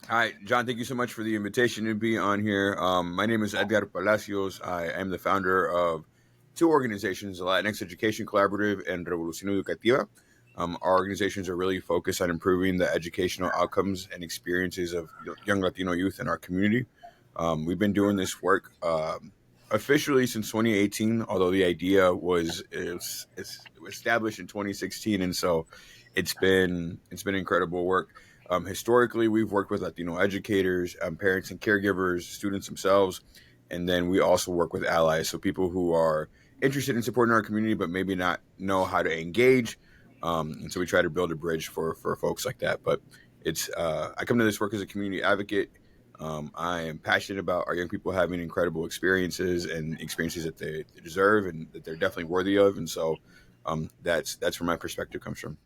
Hi, John. Thank you so much for the invitation to be on here. My name is Edgar Palacios. I am the founder of two organizations, the Latinx Education Collaborative and Revolución Educativa. Our organizations are really focused on improving the educational outcomes and experiences of young Latino youth in our community. We've been doing this work officially since 2018, although the idea it's established in 2016, and so it's been incredible work. Historically, we've worked with Latino educators, parents and caregivers, students themselves, and then we also work with allies, so people who are interested in supporting our community but maybe not know how to engage. And so we try to build a bridge for folks like that. But it's I come to this work as a community advocate. I am passionate about our young people having incredible experiences and experiences that they deserve and that they're definitely worthy of. And so that's where my perspective comes from.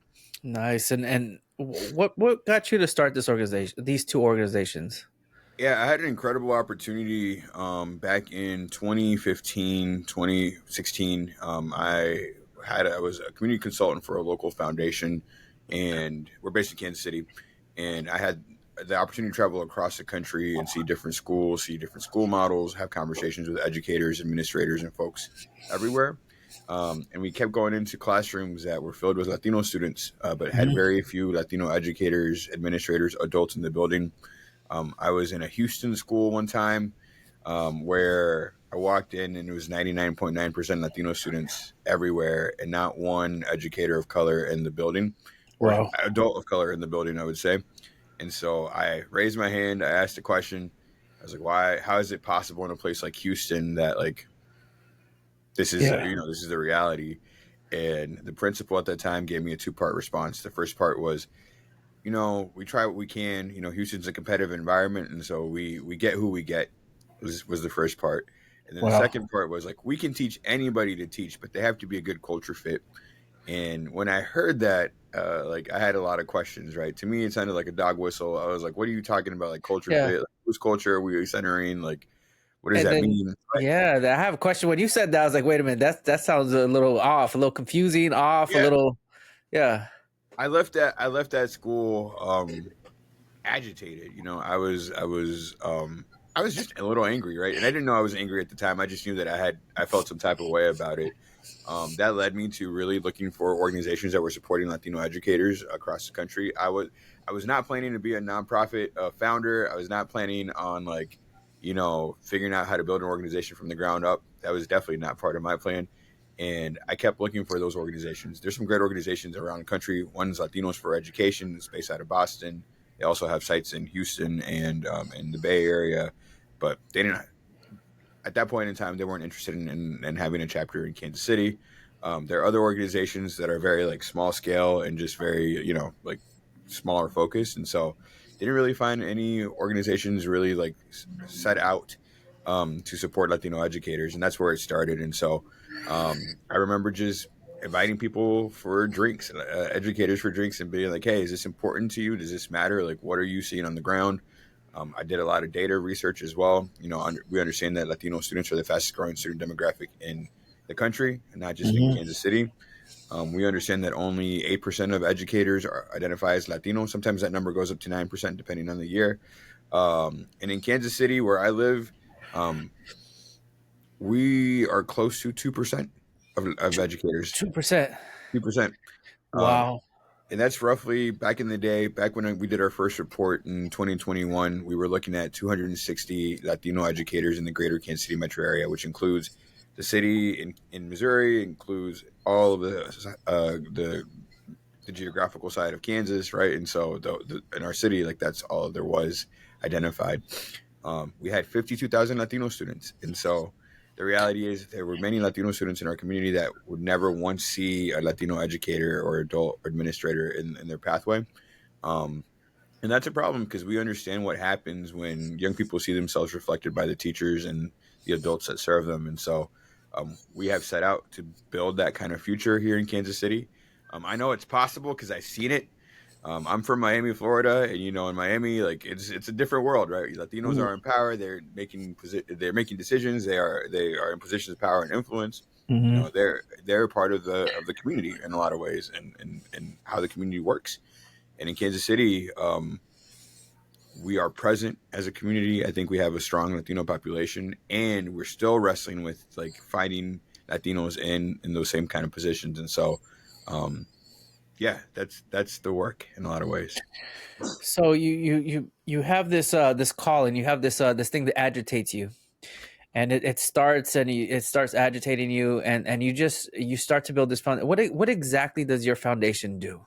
Nice. And what got you to start this organization? These two organizations. Yeah, I had an incredible opportunity back in 2015, 2016. I was a community consultant for a local foundation, and we're based in Kansas City. And I had the opportunity to travel across the country and see different schools, see different school models, have conversations with educators, administrators, and folks everywhere. And we kept going into classrooms that were filled with Latino students, but had Mhm. very few Latino educators, administrators, adults in the building. I was in a Houston school one time where I walked in and it was 99.9% Latino students everywhere and not one educator of color in the building or Wow. adult of color in the building, I would say. And so I raised my hand. I asked a question. I was like, why, how is it possible in a place like Houston that like Yeah. this is the reality? And the principal at that time gave me a two-part response. The first part was, we try what we can. Houston's a competitive environment, and so we get who we get. Was the first part, and then the Wow. second part was like we can teach anybody to teach, but they have to be a good culture fit. And when I heard that, like I had a lot of questions. Right, to me, it sounded like a dog whistle. I was like, "What are you talking about? Like culture Yeah. fit? Like, whose culture are we centering? Like, what does And that then mean?" yeah, I have a question. When you said that, I was like, wait a minute, that sounds a little off, a little confusing, off, a Yeah, little yeah. I left that school agitated. I was just a little angry, right? And I didn't know I was angry at the time. I just knew that I felt some type of way about it. That led me to really looking for organizations that were supporting Latino educators across the country. I was not planning to be a nonprofit founder. I was not planning on figuring out how to build an organization from the ground up. That was definitely not part of my plan. And I kept looking for those organizations. There's some great organizations around the country. One's Latinos for Education, it's based out of Boston. They also have sites in Houston and in the Bay Area, but they didn't. At that point in time, they weren't interested in having a chapter in Kansas City. There are other organizations that are very like small scale and just very like smaller focused, and so didn't really find any organizations really like set out to support Latino educators, and that's where it started. And so I remember just inviting people for drinks, educators for drinks, and being like, "Hey, is this important to you? Does this matter? Like, what are you seeing on the ground?" I did a lot of data research as well. We understand that Latino students are the fastest growing student demographic in the country, and not just in Mhm. Kansas City. We understand that only 8% of educators identify as Latino. Sometimes that number goes up to 9%, depending on the year. And in Kansas City, where I live, um, we are close to 2% of educators. 2%. 2%. Um, Wow. and that's roughly back in the day, back when we did our first report in 2021, we were looking at 260 Latino educators in the greater Kansas City metro area, which includes the city in Missouri, includes all of the geographical side of Kansas, right? And so in our city, like that's all there was identified. We had 52,000 Latino students. And so the reality is there were many Latino students in our community that would never once see a Latino educator or adult administrator in their pathway. Um, and that's a problem because we understand what happens when young people see themselves reflected by the teachers and the adults that serve them. And so we have set out to build that kind of future here in Kansas City. I know it's possible because I've seen it. I'm from Miami, Florida, and in Miami, like it's a different world, right? Latinos Mhm. are in power. They're making decisions. They are in positions of power and influence. They're part of the community in a lot of ways, and how the community works. And in Kansas City, we are present as a community. I think we have a strong Latino population, and we're still wrestling with like finding Latinos in those same kind of positions. And so, um, yeah, that's the work in a lot of ways. So you have this this call, and you have this this thing that agitates you, and it starts, and it starts agitating you, and you start to build this foundation. What exactly does your foundation do?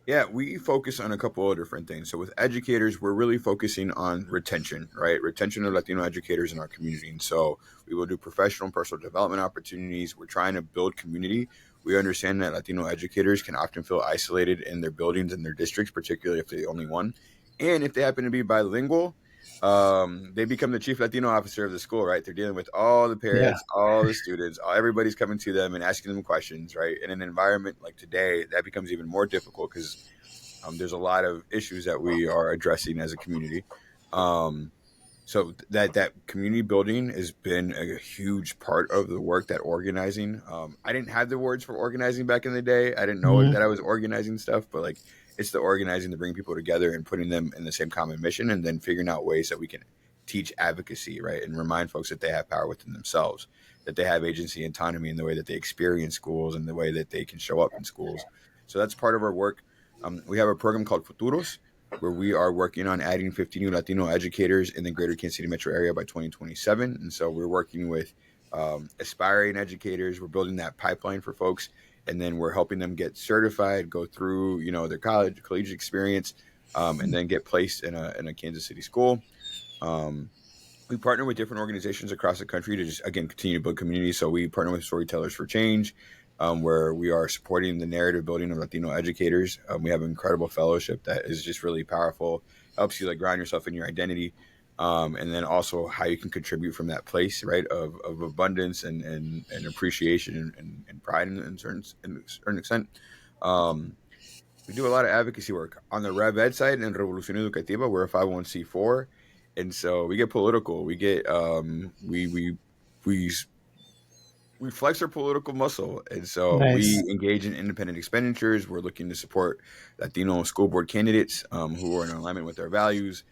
Yeah, we focus on a couple of different things. So with educators, we're really focusing on retention, right? Retention of Latino educators in our community. And so we will do professional and personal development opportunities. We're trying to build community. We understand that Latino educators can often feel isolated in their buildings and their districts, particularly if they're the only one. And if they happen to be bilingual, they become the chief Latino officer of the school, right? They're dealing with all the Yeah. parents, all the students, everybody's coming to them and asking them questions, right? In an environment like today, that becomes even more difficult because there's a lot of issues that we are addressing as a community. Um, so that community building has been a huge part of the work, that organizing. I didn't have the words for organizing back in the day. I didn't know Mhm. that I was organizing stuff, but like it's the organizing to bring people together and putting them in the same common mission, and then figuring out ways that we can teach advocacy, right, and remind folks that they have power within themselves, that they have agency and autonomy in the way that they experience schools and the way that they can show up in schools. So that's part of our work. We have a program called Futuros, where we are working on adding 50 new Latino educators in the greater Kansas City metro area by 2027. And so we're working with aspiring educators. We're building that pipeline for folks, and then we're helping them get certified, go through, their collegiate experience, and then get placed in a Kansas City school. Um, we partner with different organizations across the country to just again continue to build community. So we partner with Storytellers for Change, where we are supporting the narrative building of Latino educators. We have an incredible fellowship that is just really powerful, helps you like ground yourself in your identity, and then also how you can contribute from that place, right, of abundance and appreciation and pride in a certain extent. Um, we do a lot of advocacy work on the Rev Ed side and Revolución Educativa. We're a 501c4, and so we get political. We get we we flex our political muscle, and so we Nice. engage in independent expenditures. We're looking to support Latino school board candidates who are in alignment with our values.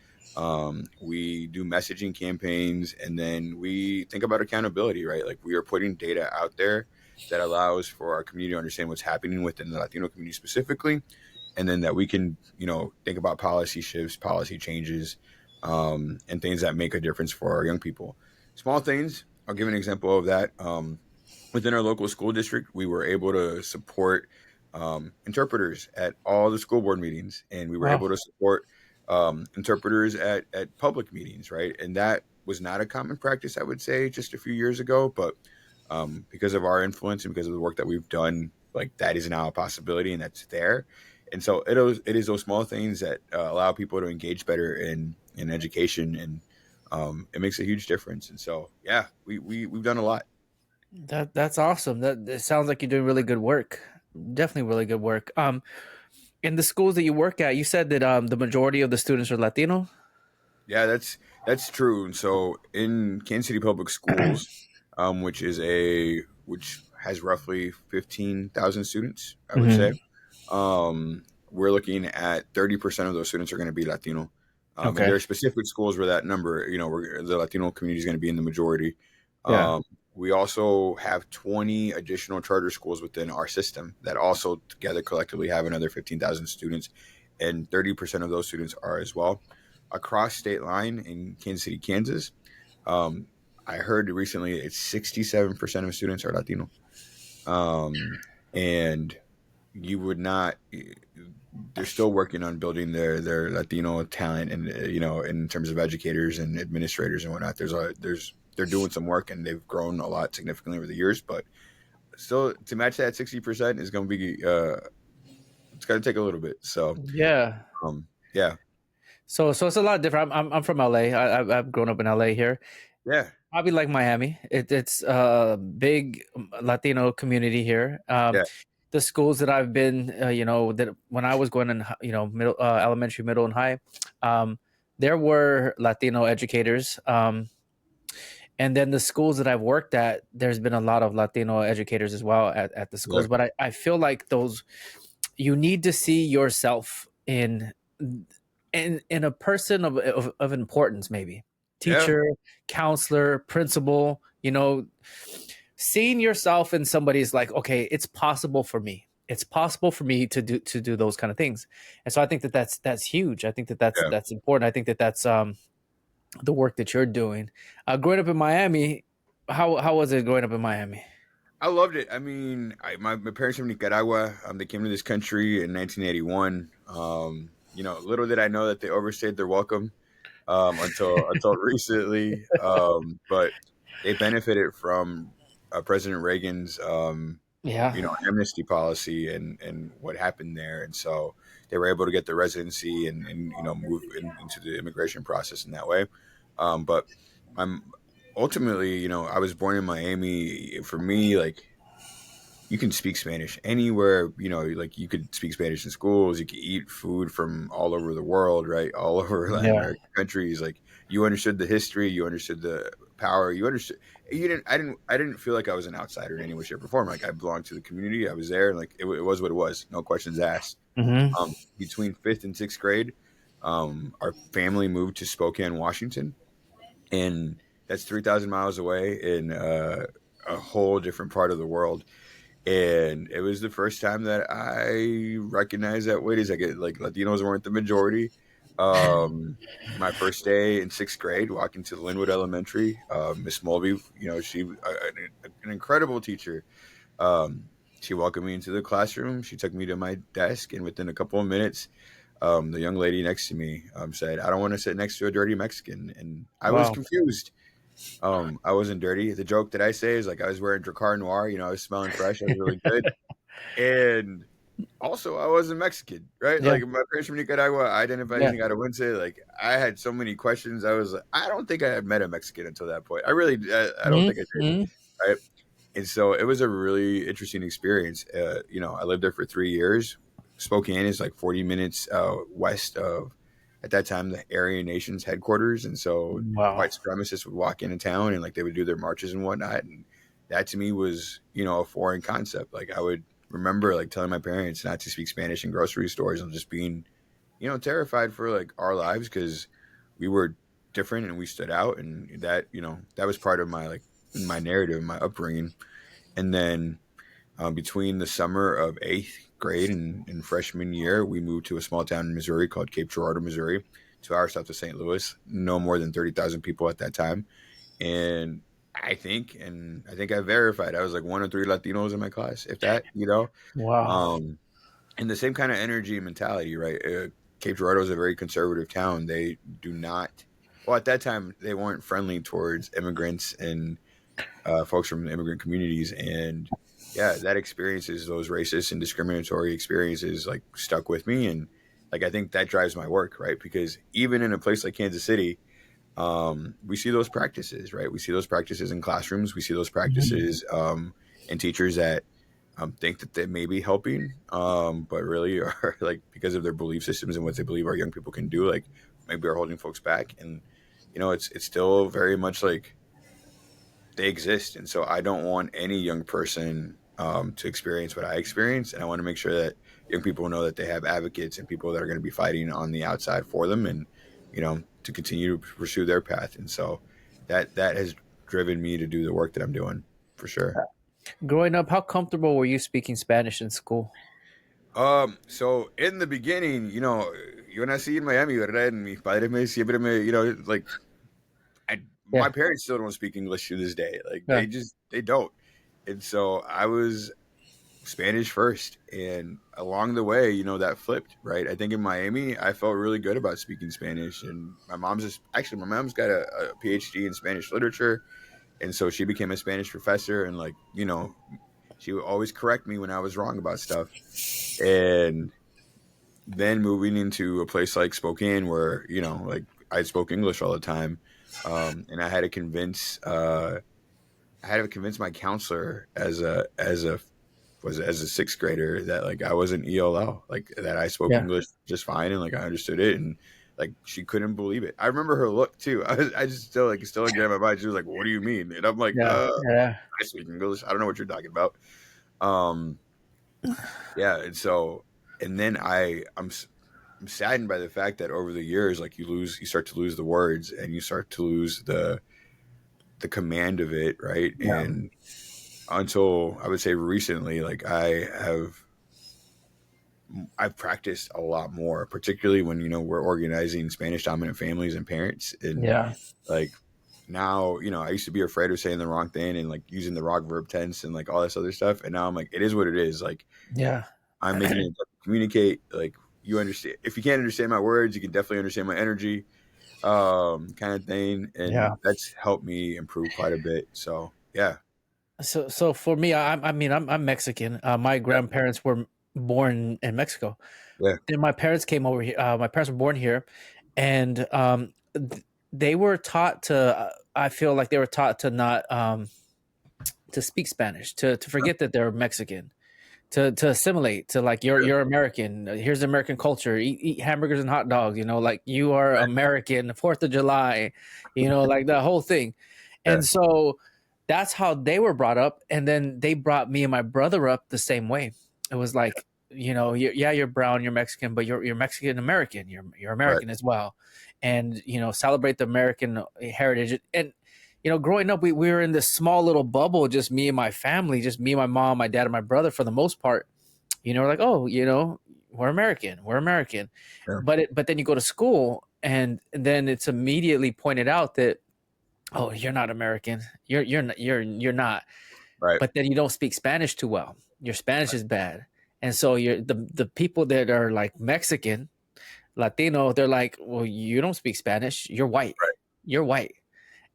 We do messaging campaigns, and then we think about accountability. Right, like we are putting data out there that allows for our community to understand what's happening within the Latino community specifically, and then that we can think about policy shifts, policy changes, and things that make a difference for our young people. Small things. I'll give an example of that. Within our local school district, we were able to support interpreters at all the school board meetings, and we were Wow. able to support interpreters at public meetings, right? And that was not a common practice, I would say, just a few years ago. But because of our influence and because of the work that we've done, like that is now a possibility, and that's there. And so it is those small things that allow people to engage better in education, and it makes a huge difference. And so, yeah, we've done a lot. That's awesome. That it sounds like you're doing really good work. Definitely really good work. In the schools that you work at, you said that the majority of the students are Latino. Yeah, that's true. And so in Kansas City Public Schools, which has roughly 15,000 students, I would say. Hmm. We're looking at 30% of those students are going to be Latino. And there Okay. are specific schools where that number, where the Latino community is going to be in the majority. Yeah. Um, we also have 20 additional charter schools within our system that also together collectively have another 15,000 students, and 30% of those students are as well. Across state line in Kansas City, Kansas, um, I heard recently it's 67% of students are Latino. Um, and you would not, they're still working on building their Latino talent, and in terms of educators and administrators and whatnot. They're doing some work, and they've grown a lot significantly over the years, but still to match that 60% is going to be it's going to take a little bit. So Yeah. yeah, So it's a lot different. I'm from LA. I've grown up in LA here. yeah, Probably like Miami. It's a big Latino community here. yeah, The schools that I've been, that when I was going in, middle, elementary, middle, and high, um, there were Latino educators. And then the schools that I've worked at, there's been a lot of Latino educators as well at the schools. exactly. But I feel like those, you need to see yourself and a person of importance, maybe Yeah, teacher, counselor, principal, seeing yourself in somebody's like, okay, it's possible for me. It's possible for me to do those kind of things. And so I think that that's huge. I think that yeah. that's important. I think that that's the work that you're doing. Growing up in Miami, how was it growing up in Miami? I loved it. I mean, my parents from Nicaragua. They came to this country in 1981. Little did I know that they overstayed their welcome until recently. But they benefited from President Reagan's Yeah. amnesty policy and what happened there, and so they were able to get the residency and move into the immigration process in that way. But I'm ultimately, I was born in Miami. For me, like, you can speak Spanish anywhere, like you could speak Spanish in schools, you could eat food from all over the world, right? All over Latin Yeah. American countries. Like, you understood the history, you understood the power, I didn't feel like I was an outsider in any way, shape, or form. Like, I belonged to the community, I was there, and like it was what it was, no questions asked. Hmm. Between fifth and sixth grade, our family moved to Spokane, Washington, and that's 3,000 miles away in a whole different part of the world. And it was the first time that I recognized that, wait a second, like, Latinos weren't the majority. My first day in sixth grade, walking to Linwood Elementary, Miss Mulvey, she an incredible teacher. She welcomed me into the classroom. She took me to my desk, and within a couple of minutes, the young lady next to me said, "I don't want to sit next to a dirty Mexican," and I was Wow. confused. I wasn't dirty. The joke that I say is, like, I was wearing Dracar Noir. I was smelling fresh. I was really good. And also, I wasn't Mexican, right? Yeah. Like, my parents from Nicaragua, I identified as Yeah. Nicaraguense. Like, I had so many questions. I was like, I don't think I had met a Mexican until that point. I don't think I did. Hmm. Right. And so it was a really interesting experience. I lived there for 3 years. Spokane is like 40 minutes west of, at that time, the Aryan Nation's headquarters. And so Wow. white supremacists would walk into town and, like, they would do their marches and whatnot. And that to me was, a foreign concept. Like, I would remember, like, telling my parents not to speak Spanish in grocery stores and just being, terrified for, like, our lives because we were different and we stood out. And that, that was part of my, like, my narrative, my upbringing. And then between the summer of eighth grade and freshman year, we moved to a small town in Missouri called Cape Girardeau, Missouri, 2 hours south of St. Louis. No more than 30,000 people at that time. And I think I verified I was like one of three Latinos in my class, if that, Wow. um, and the same kind of energy and mentality, right? Cape Girardeau is a very conservative town. They do not, well, at that time, they weren't friendly towards immigrants and folks from immigrant communities. And yeah, that experiences, those racist and discriminatory experiences, like, stuck with me. And, like, I think that drives my work, right? Because even in a place like Kansas City, we see those practices, right? We see those practices in classrooms. We see those Mhm. practices in teachers that think that they may be helping, but really are, like, because of their belief systems and what they believe our young people can do, like, maybe are holding folks back. And it's still very much like they exist. And so I don't want any young person to experience what I experienced. And I want to make sure that young people know that they have advocates and people that are going to be fighting on the outside for them, and, to continue to pursue their path. And so that has driven me to do the work that I'm doing, for sure. Growing up, how comfortable were you speaking Spanish in school? So in the beginning, yo nací en Miami, ¿verdad? And mis padres me siempre like, my Yeah. parents still don't speak English to this day. Like, Yeah. they don't. And so I was Spanish first, and along the way, that flipped, right? I think in Miami, I felt really good about speaking Spanish, and my mom's got a PhD in Spanish literature, and so she became a Spanish professor, and, like, she would always correct me when I was wrong about stuff. And then moving into a place like Spokane, where, like, I spoke English all the time, and I had to convince my counselor as a sixth grader that, like, I wasn't ELL, like, that I spoke Yeah. English just fine, and, like, I understood it. And, like, she couldn't believe it. I remember her look too. I just still like, in my mind. She was like, "What do you mean?" And I'm like, Yeah. Yeah. I speak English. I don't know what you're talking about." Um, yeah, and so, and then I'm saddened by the fact that over the years, like you start to lose the words and you start to lose the command of it, right? Yeah. And until I would say recently, like I've practiced a lot more, particularly when we're organizing Spanish dominant families and parents, and Yeah. like now I used to be afraid of saying the wrong thing and like using the wrong verb tense and like all this other stuff, and now I'm like, it is what it is. Like Yeah. I'm making it to communicate. Like you understand. If you can't understand my words, you can definitely understand my energy, kind of thing, Yeah. and that's helped me improve quite a bit. So yeah, So for me, I'm Mexican. My yeah, grandparents were born in Mexico. yeah, Then my parents came over here. My parents were born here, and they were taught to. I feel like they were taught to not to speak Spanish, to forget that they're Mexican, to assimilate, to like yeah, you're American. Here's American culture. Eat hamburgers and hot dogs. Like you are right, American. 4th of July. Like the whole thing. yeah, And so that's how they were brought up. And then they brought me and my brother up the same way. It was like you're brown, you're Mexican, but you're Mexican American. You're right, American as well, and celebrate the American heritage. And growing up, we were in this small little bubble, just me and my family, just me, my mom, my dad, and my brother for the most part. Like, oh, we're American. yeah, But then you go to school, and then it's immediately pointed out that, oh, you're not American. You're not. right, But then you don't speak Spanish too well. Your Spanish is bad, and so you're the people that are like Mexican, Latino. They're like, well, you don't speak Spanish. You're white. right, You're white.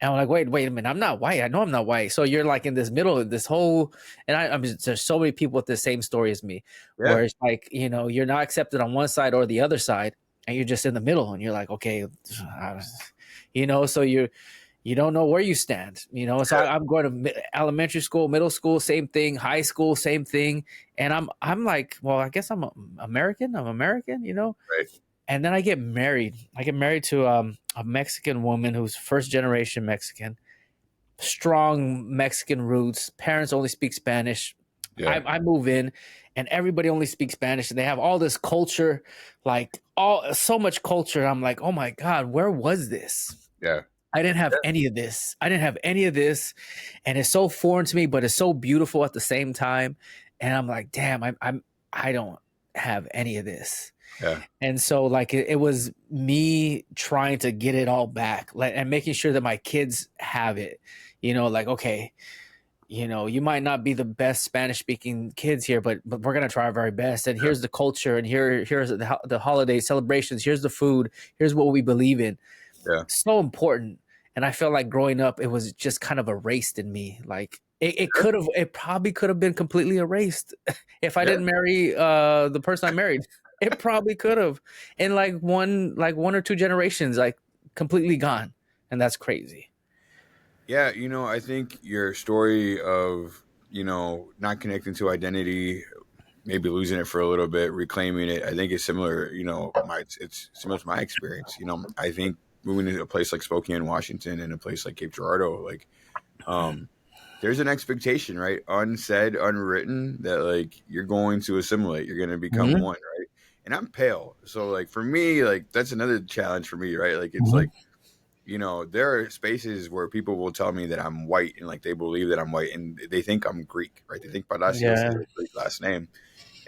And I'm like, wait a minute, I'm not white. I know I'm not white. So you're like in this middle of this whole, and I'm just, there's so many people with the same story as me, yeah, where it's like, you're not accepted on one side or the other side, and you're just in the middle, and you're like, okay, so you don't know where you stand, So yeah, I'm going to elementary school, middle school, same thing, high school, same thing, and I'm like, well, I guess American. I'm American. right, And then I get married. I get married to a Mexican woman who's first generation Mexican, strong Mexican roots. Parents only speak Spanish. yeah, I move in, and everybody only speaks Spanish, and they have all this culture, like all so much culture. I'm like, oh my god, where was this? yeah, I didn't have yeah, any of this. I didn't have any of this, and it's so foreign to me, but it's so beautiful at the same time. And I'm like, damn, I don't have any of this. yeah, And so like it was me trying to get it all back, like, and making sure that my kids have it. Like, okay, you might not be the best Spanish speaking kids here, but we're gonna try our very best. And yeah, here's the culture, and here's the holiday celebrations. Here's the food. Here's what we believe in. yeah, So important. And I felt like growing up, it was just kind of erased in me. Like it probably could have been completely erased if I yeah. didn't marry the person I married. It probably could have, in like one or two generations, like completely gone, and that's crazy. Yeah, I think your story of, not connecting to identity, maybe losing it for a little bit, reclaiming it, I think is similar, it's similar to my experience. I think moving to a place like Spokane, Washington, and a place like Cape Girardeau, like, um, there's an expectation, right? Unsaid, unwritten, that like you're going to assimilate, you're going to become Hmm. one, right? And I'm pale. So like for me, like that's another challenge for me, right? Like it's Hmm. like there are spaces where people will tell me that I'm white and like they believe that I'm white and they think I'm Greek, right? They think Palacios is Yeah. a Greek last name.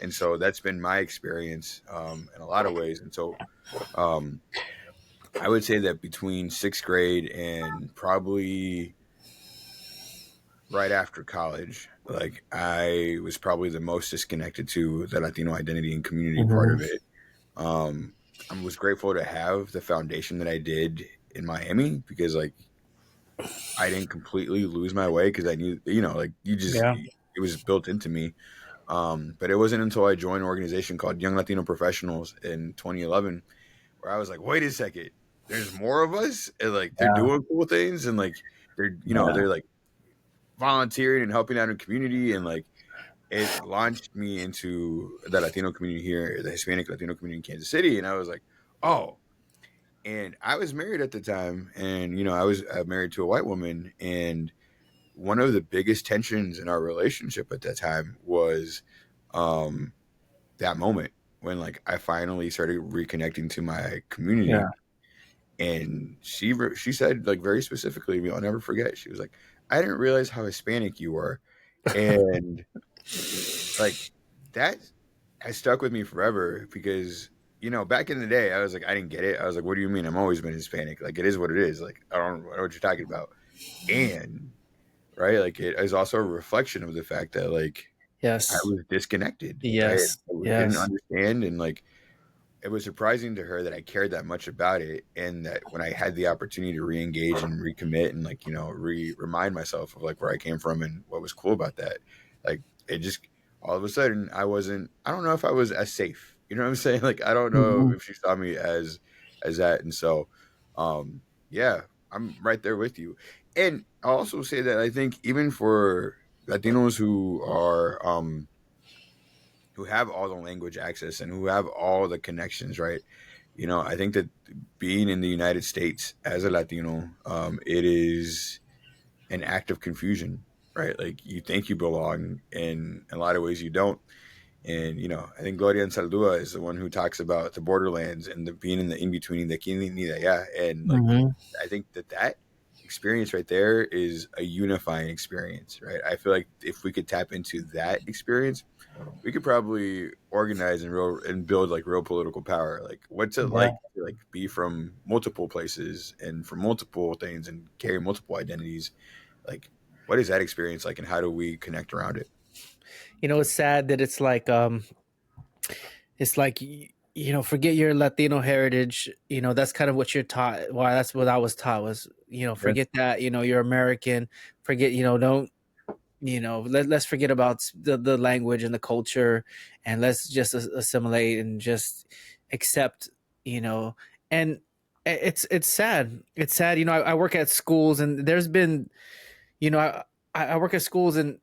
And so that's been my experience in a lot of ways. And so um, I would say that between sixth grade and probably right after college, like I was probably the most disconnected to the Latino identity and community part of Hmm. it. Um, I was grateful to have the foundation that I did in Miami because like I didn't completely lose my way because I knew, like Yeah. it was built into me. But it wasn't until I joined an organization called Young Latino Professionals in 2011 where I was like, wait a second, there's more of us, and like they're Yeah. doing cool things, and like Yeah. they're like volunteering and helping out in community, and like it launched me into the Latino community here, the Hispanic Latino community in Kansas City, and I was like, oh. And I was married at the time, and I was married to a white woman, and one of the biggest tensions in our relationship at that time was um, that moment. when like I finally started reconnecting to my Yeah. community. And she said like very specifically, I'll never forget. She was like, "I didn't realize how Hispanic you were," and like that has stuck with me forever because back in the day I was like I didn't get it. I was like, "What do you mean? I'm always been Hispanic. Like it is what it is. Like I don't know what you're talking about." And right, like it is also a reflection of the fact that like I Yes. was disconnected, right? Yes. I didn't Yes. understand, and like it was surprising to her that I cared that much about it, and that when I had the opportunity to re-engage and recommit and like remind myself of like where I came from and what was cool about that, like it just all of a sudden I don't know if I was as safe. You know what I'm saying? Like I don't know Mhm. if she saw me as that, and so yeah, I'm right there with you. And I'll also say that I think even for Latinos who have all the language access and who have all the connections, right? I think that being in the United States as a Latino, it is an act of confusion, right? Like you think you belong, in a lot of ways you don't. And I think Gloria Saldua is the one who talks about the borderlands and the being in the in between, the aquí ni de allá, and like Mhm. I think that experience right there is a unifying experience, right? I feel like if we could tap into that experience, we could probably organize and build like real political power. Like, what's it Yeah. like to like be from multiple places and from multiple things and carry multiple identities? Like, what is that experience like, and how do we connect around it? It's sad that it's like forget your Latino heritage. That's kind of what you're taught. Well, that's what I was taught was, Yeah, forget that, you're American. Forget, don't, let's forget about the language and the culture, and let's just assimilate and just accept, you know, and it's sad. It's sad. I work at schools, and there's been, you know, I work at schools, and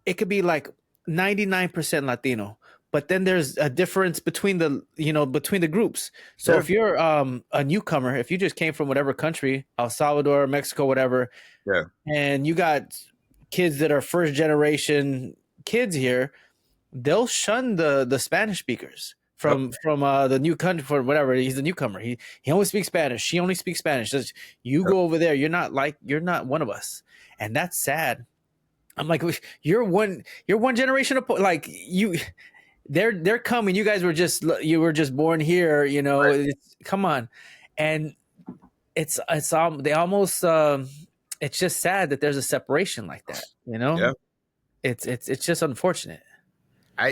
it could be like 99% Latino, but then there's a difference between the groups. So yeah, if you're a newcomer, if you just came from whatever country, El Salvador, Mexico, whatever, yeah. and you got kids that are first generation kids here, they'll shun the Spanish speakers Yep, from the new country, for whatever. He's a newcomer. He only speaks Spanish. She only speaks Spanish. You yep. go over there. You're not one of us, and that's sad. I'm like, you're one generation apart. Like you, they're coming. You were just born here. Right. Come on, and it's they almost it's just sad that there's a separation like that. Yeah. It's just unfortunate.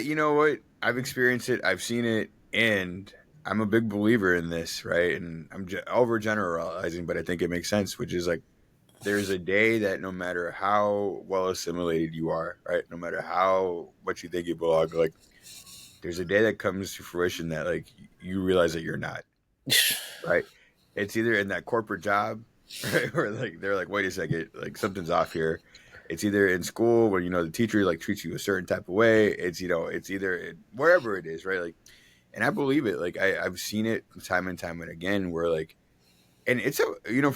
You know what? I've experienced it. I've seen it, and I'm a big believer in this, right? And I'm overgeneralizing, but I think it makes sense. Which is like, there's a day that no matter how well assimilated you are, right? No matter how much you think you belong, like there's a day that comes to fruition that like you realize that you're not, right? It's either in that corporate job, right? Or like they're like, wait a second, like something's off here. It's either in school where the teacher like treats you a certain type of way. It's either wherever it is, right? Like, and I believe it. Like I've seen it time and time and again where like, and it's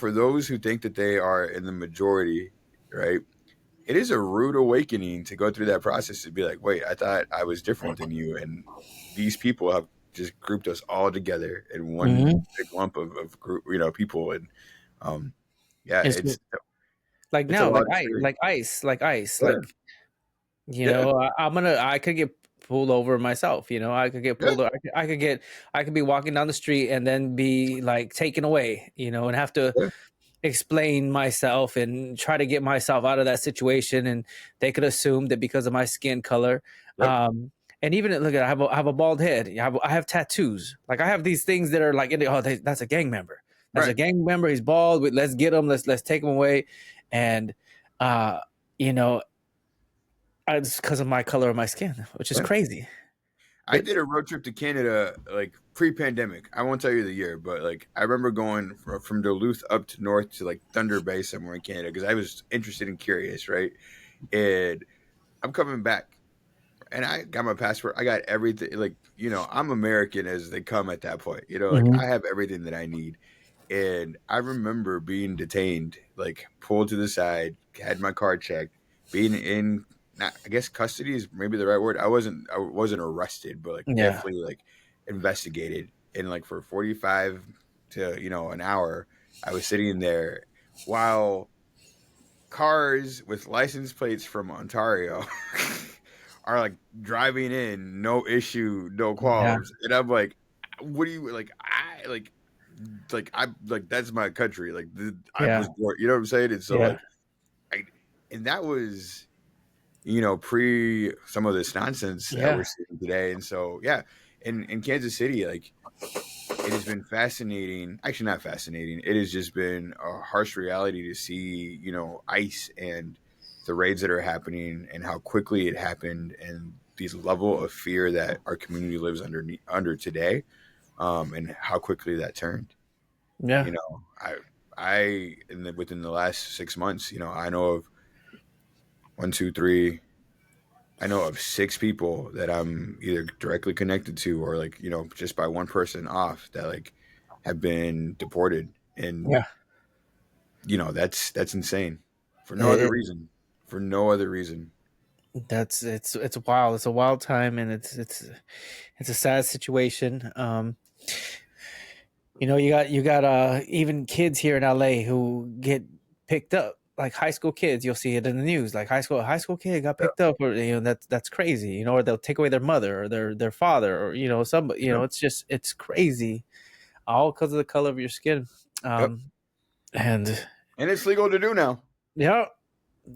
for those who think that they are in the majority, right? It is a rude awakening to go through that process to be like, wait, I thought I was different than you, and these people have just grouped us all together in one Hmm. big lump of group, people, and um, yeah, It's like it's a now, wild experience. like ice, Yeah, yeah, I could get pulled over myself. I could get yeah, pulled over. I could be walking down the street and then be like taken away. And have to yeah, explain myself and try to get myself out of that situation. And they could assume that because of my skin color, yep, and even look at I have a bald head. I have tattoos. Like I have these things that are like, that's a gang member. That's a right, gang member. He's bald. Let's get him. Let's take him away. And uh, you know, it's because of my color of my skin, which is yeah. crazy. I But did a road trip to Canada like pre-pandemic. I won't tell you the year, but like I remember going from Duluth up to north to like Thunder Bay somewhere in Canada because I was interested and curious, right? And I'm coming back, and I got my passport. I got everything. Like I'm American as they come at that point. Like Mhm. I have everything that I need. And I remember being detained, like pulled to the side, had my car checked, being in, not, I guess custody is maybe the right word. I wasn't arrested, but like Yeah, definitely like investigated. And like for 45 to, an hour, I was sitting there while cars with license plates from Ontario are like driving in, no issue, no Yeah. qualms. And I'm like, what do you like? I like that's my country. Like I Yeah. was born, you know what I'm saying? And so Yeah. like I and that was pre some of this nonsense that we're Yeah. seeing today. And so yeah, in Kansas City, like it has been fascinating. Actually, not fascinating. It has just been a harsh reality to see, ICE and the raids that are happening and how quickly it happened and these level of fear that our community lives under today, and how quickly that turned. Yeah. You know, within the last 6 months, I know of one, two, three. I know of six people that I'm either directly connected to or like, just by one person off that like have been deported. And, Yeah. that's insane for no other It, reason. For no other reason. that's it's wild. It's a wild time, and it's a sad situation. You got even kids here in LA who get picked up, like high school kids. You'll see it in the news, like high school kid got Yeah. picked up, or that's crazy. Or they'll take away their mother or their father, or some. Yep. It's crazy, all because of the color of your skin. Yep. And And it's legal to do now. yeah,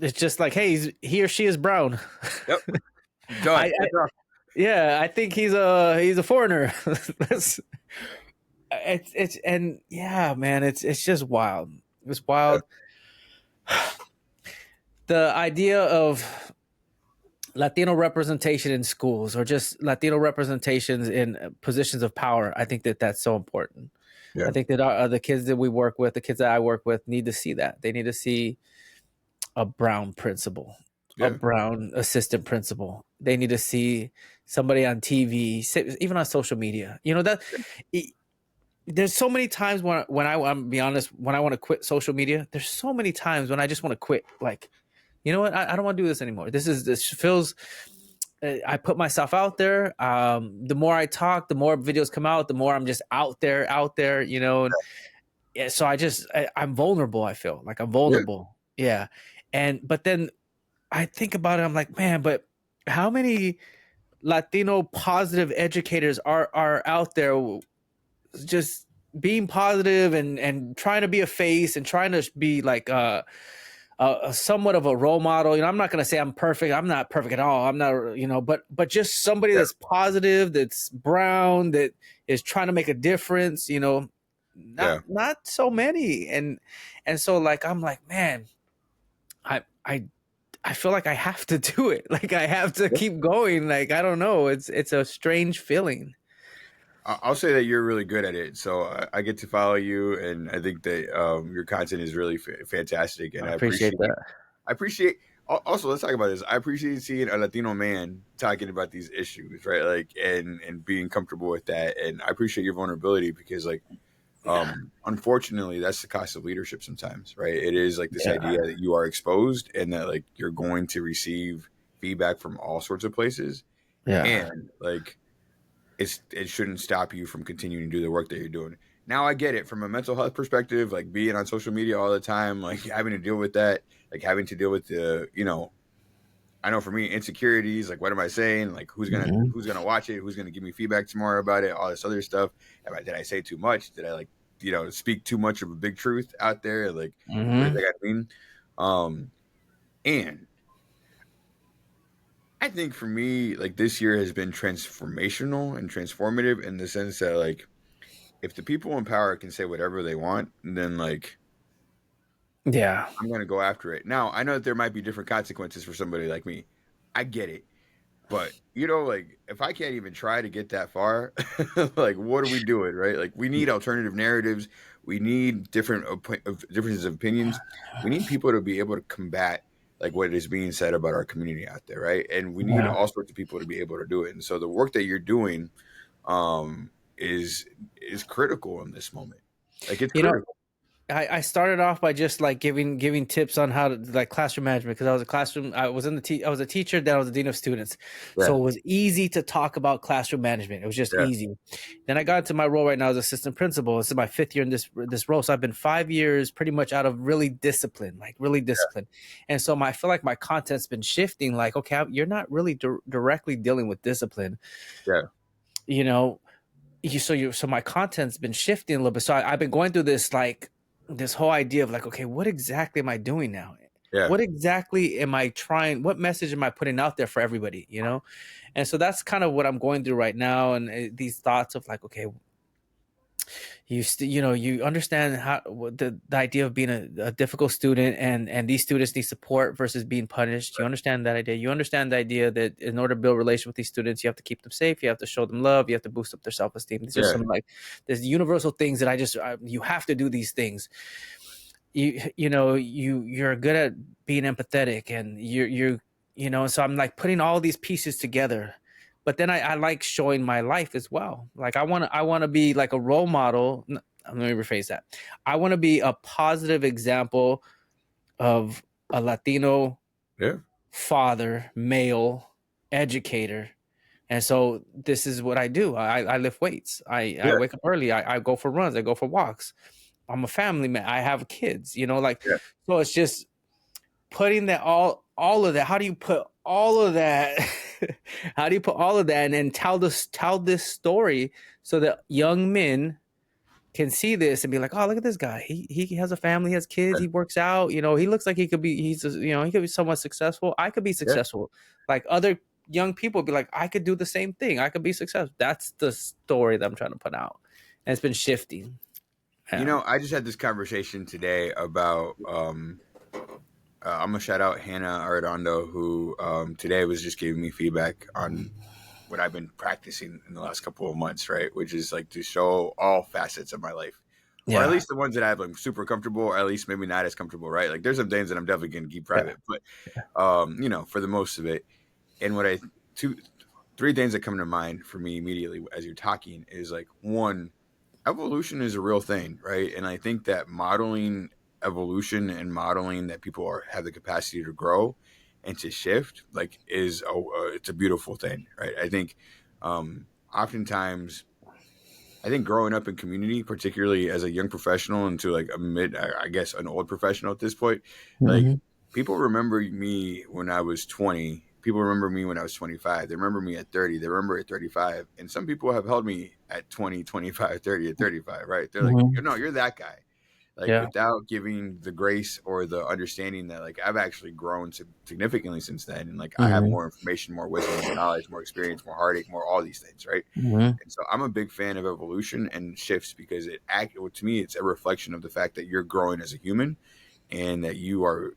it's just like, hey, he or she is brown. Yep. I, Done. I yeah, I think he's a foreigner. That's it's and yeah, man, it's just wild. It's Yep. wild. The idea of Latino representation in schools, or just Latino representations in positions of power, I think that's so important. I Yeah. think that the kids that we work with, the kids that I work with, need to see that. They need to see a brown principal, a Yeah. brown assistant principal. They need to see somebody on TV, even on social media. There's so many times I'm be honest, when I want to quit social media. There's so many times when I just want to quit. Like, you know what? I don't want to do this anymore. This feels. I put myself out there. The more I talk, the more videos come out. The more I'm just out there. And yeah, so I'm vulnerable. I feel like I'm Yeah. vulnerable. Yeah, but then I think about it. I'm like, man, but how many Latino positive educators are out there just being positive and trying to be a face and trying to be like a somewhat of a role model. I'm not going to say I'm perfect. I'm not perfect at all. I'm not, but just somebody Yeah. that's positive, that's brown, that is trying to make a difference. Not Yeah. not so many, and so like I'm like, man, I I I feel like I have to do it. Like I have to Yeah. keep going. Like I don't know. It's a strange feeling. I'll say that you're really good at it. So I get to follow you, and I think that your content is really fantastic, and I I appreciate appreciate. that. I appreciate. Also, let's talk about this. I appreciate seeing a Latino man talking about these issues, right? Like, and being comfortable with that. And I appreciate your vulnerability because, like, unfortunately, that's the cost of leadership sometimes, right? It is like this Yeah. idea that you are exposed and that like you're going to receive feedback from all sorts of places, Yeah. and like it shouldn't stop you from continuing to do the work that you're doing. Now I get it from a mental health perspective, like being on social media all the time, like having to deal with that, like having to deal with I know for me insecurities, like what am I saying, like Hmm. who's gonna watch it, who's gonna give me feedback tomorrow about it, all this other stuff. Did I say too much? Did I like speak too much of a big truth out there? Like what does Hmm. that mean? Um, and I think for me, like this year has been transformational and transformative in the sense that like if the people in power can say whatever they want, then like Yeah. I'm gonna go after it. Now I know that there might be different consequences for somebody like me. I get it. But like if I can't even try to get that far, like what are we doing, right? Like we need alternative narratives. We need differences of opinions. We need people to be able to combat like what is being said about our community out there, right? And we need Yeah. all sorts of people to be able to do it. And so the work that you're doing is critical in this moment. Like it's You know, critical. I started off by just like giving tips on how to like classroom management, because I was a classroom I was in I was a teacher, then I was a dean of students, Yeah, so it was easy to talk about classroom management. It was just yeah, easy. Then I got into my role right now as assistant principal. This is my fifth year in this role, so I've been 5 years pretty much out of really disciplined, and so I feel like my content's been shifting. Like, okay, you're not really directly dealing with discipline, yeah, you know. So my content's been shifting a little bit. So I've been going through this like this whole idea of like, okay, what exactly am I doing now? yeah. What exactly am I trying? What message am I putting out there for everybody? And so that's kind of what I'm going through right now. And these thoughts of like, okay, you understand how the idea of being a difficult student, and these students need support versus being punished. You understand that idea. You understand the idea that in order to build a relationship with these students, you have to keep them safe, you have to show them love, you have to boost up their self-esteem. These are Yeah, some like there's universal things that you have to do these things. You're good at being empathetic, and so I'm like putting all these pieces together. But then I like showing my life as well. Like I want to be like a role model. Let me rephrase that. I want to be a positive example of a Latino yeah, father, male, educator. And so this is what I do. I lift weights. I yeah, wake up early. I go for runs. I go for walks. I'm a family man. I have kids, like, yeah, so it's just putting that all of that. How do you put all of that? How do you put all of that and then tell this story so that young men can see this and be like, oh, look at this guy. He has a family, he has kids, he works out, he looks like he could be somewhat successful. I could be yeah. successful. Like other young people be like, I could do the same thing. I could be successful. That's the story that I'm trying to put out. And it's been shifting. Yeah. I just had this conversation today about I'm gonna shout out Hannah Arredondo, who today was just giving me feedback on what I've been practicing in the last couple of months, right? Which is like to show all facets of my life, or at Yeah. least the ones that I'm like super comfortable, or at least maybe not as comfortable, right? Like there's some things that I'm definitely gonna keep Yeah. private, but for the most of it, and two, three things that come to mind for me immediately as you're talking is like one, evolution is a real thing, right? And I think that modeling evolution and modeling that people have the capacity to grow and to shift, like, it's a beautiful thing, right? I think oftentimes, I think growing up in community, particularly as a young professional into like a mid, I guess an old professional at this point, like Hmm. people remember me when I was 20. People remember me when I was 25. They remember me at 30. They remember at 35. And some people have held me at 20, 25, 30, at 35, right? They're like, Hmm. you're that guy. Like Yeah. without giving the grace or the understanding that like I've actually grown significantly since then. And like I have Hmm. more information, more wisdom, more knowledge, more experience, more heartache, more all these things, right? Hmm. And so I'm a big fan of evolution and shifts because to me, it's a reflection of the fact that you're growing as a human and that you are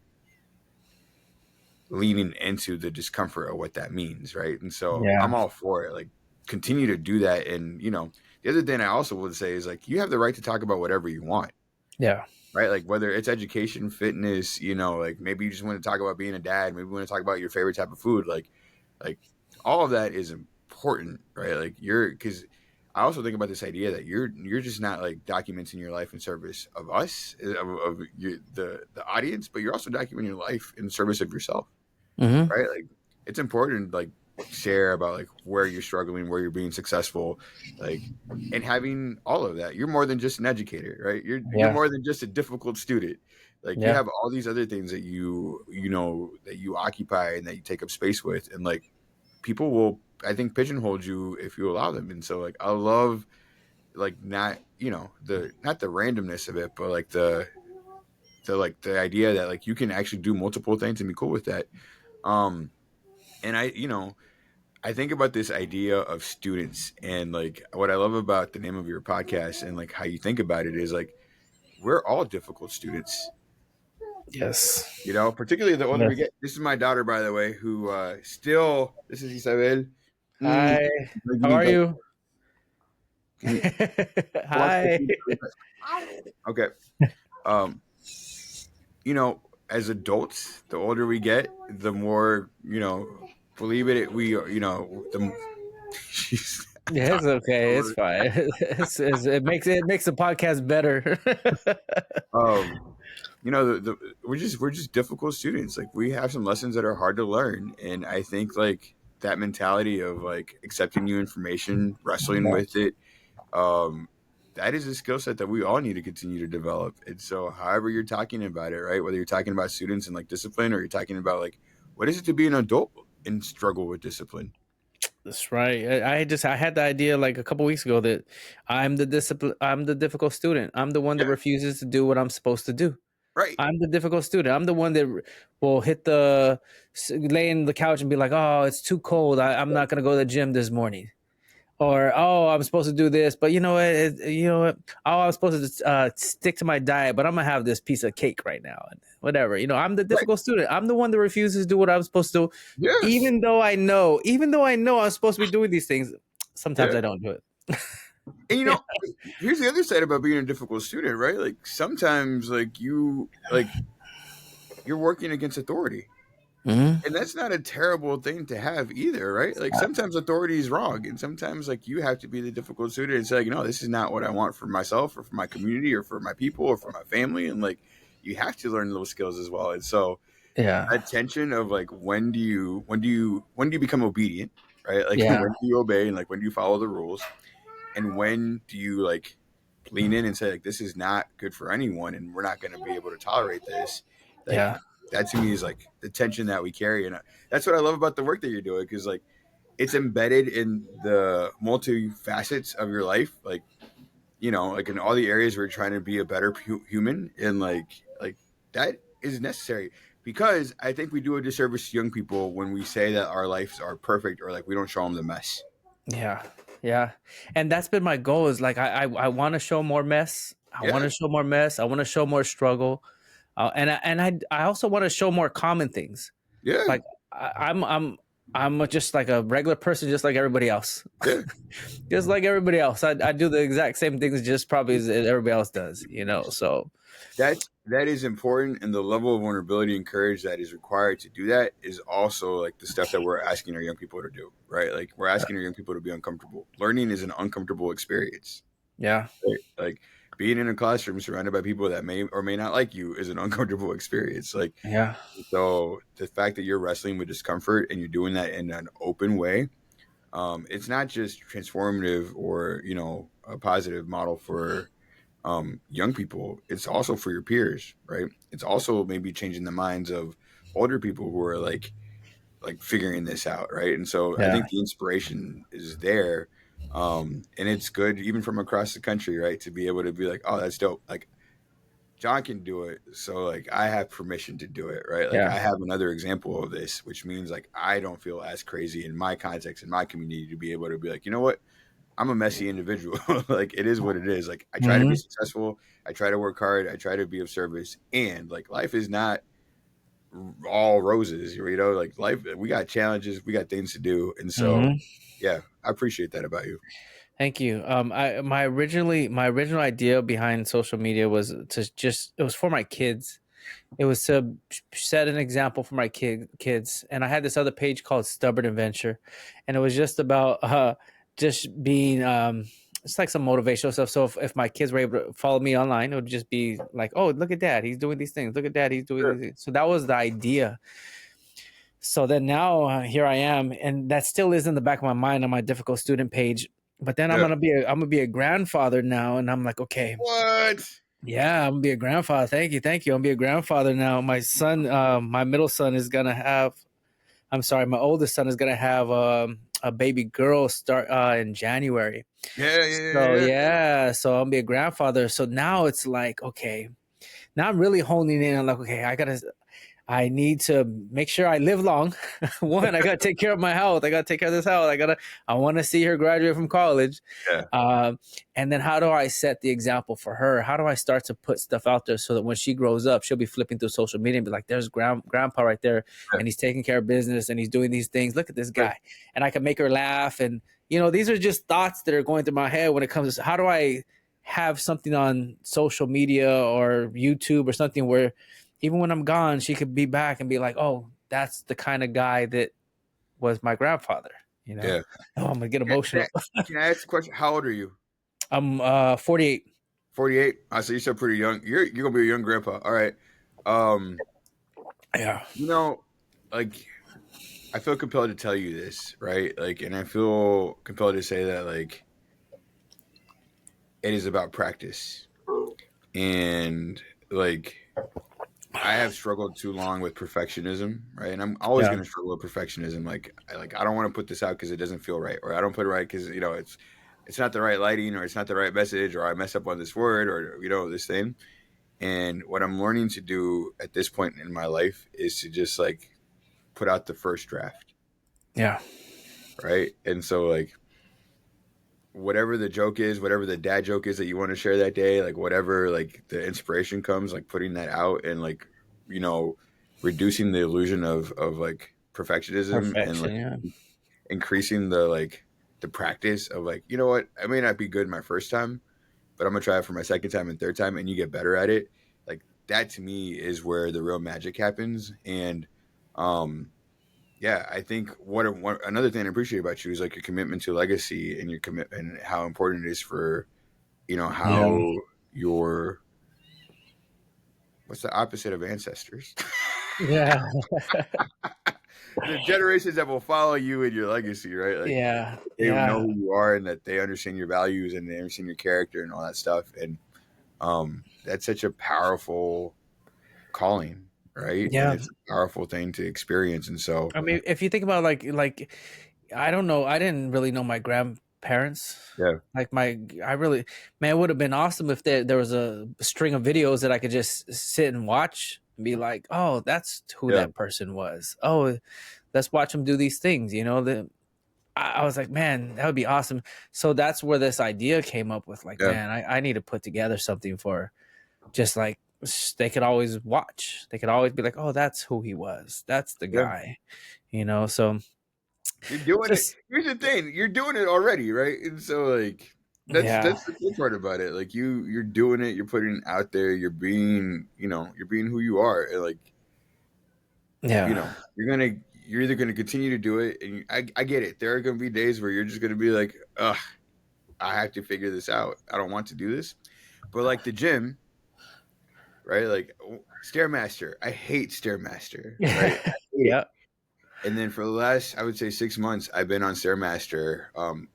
leaning into the discomfort of what that means. Right. And so Yeah. I'm all for it. Like continue to do that. And, the other thing I also would say is like, you have the right to talk about whatever you want. Yeah. Right. Like whether it's education, fitness, like maybe you just want to talk about being a dad, maybe you want to talk about your favorite type of food. Like all of that is important, right? Like because I also think about this idea that you're just not like documenting your life in service of us, of the audience, but you're also documenting your life in service of yourself, Hmm. right? Like it's important to like share about like where you're struggling, where you're being successful, like, and having all of that. You're more than just an educator, right? You're Yeah. more than just a difficult student. Like you Yeah. have all these other things that that you occupy and that you take up space with, and like people will, I think, pigeonhole you if you allow them. And so like I love like not the not the randomness of it, but like the idea that like you can actually do multiple things and be cool with that. Um, and I think about this idea of students, and like what I love about the name of your podcast and like how you think about it is like we're all difficult students, Yes. particularly the older we Yes. get. This is my daughter, by the way, who still, this is Isabel. Mm, Hi. you How need are to, you? can you watch the Hi. TV really quick? Okay. Um, as adults, the older we get, the more, believe it, we are, the, Yeah, it's okay. It's Talk. fine. It makes the podcast better. Um, we're just difficult students. Like we have some lessons that are hard to learn, and I think like that mentality of like accepting new information, wrestling Yeah. with it, um, that is a skill set that we all need to continue to develop. And so, however you're talking about it, right? Whether you're talking about students and like discipline, or you're talking about like what is it to be an adult and struggle with discipline, That's right. I had the idea like a couple weeks ago that I'm the difficult student. I'm the one that yeah, refuses to do what I'm supposed to do. right, I'm the difficult student. I'm the one that will lay in the couch and be like, "Oh, it's too cold. I'm not gonna go to the gym this morning." Or, "Oh, I'm supposed to do this, but you know what? You know what? Oh, I was supposed to stick to my diet, but I'm gonna have this piece of cake right now and whatever." I'm the right, difficult student. I'm the one that refuses to do what I'm supposed to, yes, even though I know I'm supposed to be doing these things. Sometimes yeah. I don't do it. And Yeah. here's the other side about being a difficult student, right? Like sometimes, you're working against authority. Hmm. And that's not a terrible thing to have either, right? Like sometimes authority is wrong, and sometimes like you have to be the difficult student and say, like, no, this is not what I want for myself or for my community or for my people or for my family, and like you have to learn those skills as well. And so Yeah. that tension of like when do you become obedient, right? Like Yeah. when do you obey and like when do you follow the rules, and when do you like lean in and say like this is not good for anyone and we're not going to be able to tolerate this, like Yeah. that to me is like the tension that we carry. And that's what I love about the work that you're doing, because like it's embedded in the multi facets of your life, like like in all the areas where you're trying to be a better human, and like that is necessary, because I think we do a disservice to young people when we say that our lives are perfect, or like we don't show them the mess. Yeah, yeah, and that's been my goal. Is like I want to show more mess. I want Yeah, to show more mess. I want to show more struggle, and I also want to show more common things. yeah, Like I'm just like a regular person, just like everybody else, yeah. just like everybody else. I do the exact same things, just probably as everybody else does. So That is important, and the level of vulnerability and courage that is required to do that is also like the stuff that we're asking our young people to do, right? Like we're asking our young people to be uncomfortable. Learning is an uncomfortable experience, yeah, right? Like being in a classroom surrounded by people that may or may not like you is an uncomfortable experience. Like yeah, so, the fact that you're wrestling with discomfort and you're doing that in an open way, it's not just transformative or a positive model for young people. It's also for your peers, right? It's also maybe changing the minds of older people who are like figuring this out, right? And so I yeah, think the inspiration is there, and it's good even from across the country, right? To be able to be like, oh, that's dope. Like John can do it, so like I have permission to do it, right? Like yeah, I have another example of this, which means like I don't feel as crazy in my context in my community to be able to be like, you know what? I'm a messy individual. Like it is what it is. Like I try to be hmm, successful. I try to work hard. I try to be of service. And like life is not all roses. Like life, we got challenges. We got things to do. And so, hmm. yeah, I appreciate that about you. Thank you. My original idea behind social media was to just it was for my kids. It was to set an example for my kids. And I had this other page called Stubborn Adventure, and it was just about just being it's like some motivational stuff. So if my kids were able to follow me online, it would just be like, "Oh, look at dad, he's doing these things. Look at dad, he's doing Yeah, these things." So that was the idea. So then now here I am, and that still is in the back of my mind on my difficult student page. But then yeah. I'm gonna be a grandfather now, and I'm like, okay, What? yeah, I'm gonna be a grandfather. Thank you. I'm gonna be a grandfather now. My son, my middle son is gonna have. I'm sorry, my oldest son is gonna have a baby girl start in January. Yeah, yeah, So yeah, yeah, so I'm gonna be a grandfather. So now it's like, okay, now I'm really honing in. I'm like, okay, I need to make sure I live long. One, I got to take care of my health. I got to take care of this health. I want to see her graduate from college. yeah, Um, and then how do I set the example for her? How do I start to put stuff out there so that when she grows up, she'll be flipping through social media and be like, there's grandpa right there. yeah, And he's taking care of business and he's doing these things. Look at this right. guy. And I can make her laugh. And, these are just thoughts that are going through my head when it comes to how do I have something on social media or YouTube or something where even when I'm gone, she could be back and be like, "Oh, that's the kind of guy that was my grandfather." You know, Yeah. oh, I'm gonna get Can, can, I, emotional. can I ask a question? How old are you? I'm 48. 48. I so you're still pretty young. You're gonna be a young grandpa. All right. Um, Yeah, you know, like I feel compelled to tell you this, right? Like, and I feel compelled to say that like it is about practice. And like I have struggled too long with perfectionism, right? And I'm always yeah, going to struggle with perfectionism. I don't want to put this out because it doesn't feel right, or I don't put it right because it's not the right lighting, or it's not the right message, or I mess up on this word, or this thing. And what I'm learning to do at this point in my life is to just like put out the first draft, yeah, right? And so like whatever the joke is, whatever the dad joke is that you want to share that day, like whatever like the inspiration comes, like putting that out and like you know reducing the illusion of like perfectionism and perfection. like Yeah, increasing the like the practice of like you know what I may not be good my first time, but I'm gonna try it for my second time and third time, and you get better at it. Like that to me is where the real magic happens. And um yeah, I think what another thing I appreciate about you is like your commitment to legacy and your commitment and how important it is for yeah, how your what's the opposite of ancestors? yeah, The generations that will follow you and your legacy, right? Like yeah, they know yeah, who you are and that they understand your values and they understand your character and all that stuff. And that's such a powerful calling, right? And yeah. it's a powerful thing to experience. And so I mean, if you think about like I don't know, I didn't really know my grandparents. yeah, Like I really, man, it would have been awesome if there was a string of videos that I could just sit and watch and be like, oh, that's who yeah, that person was. Oh, let's watch them do these things. You know, I was like, man, that would be awesome. So that's where this idea came up with like, yeah, man, I need to put together something for just like they could always watch. They could always be like, oh, that's who he was. That's the yeah. guy. You know, so You're doing it. just Here's the thing: you're doing it already, right? And so, like, yeah, that's the cool part about it. Like, you're doing it. You're putting it out there. You're being who you are. And like, yeah, you're either gonna continue to do it, and I get it. There are gonna be days where you're just gonna be like, ugh, I have to figure this out. I don't want to do this. But like the gym, right? Like Stairmaster, I hate Stairmaster, right? I hate it. yeah. And then for the last, I would say 6 months, I've been on Stairmaster.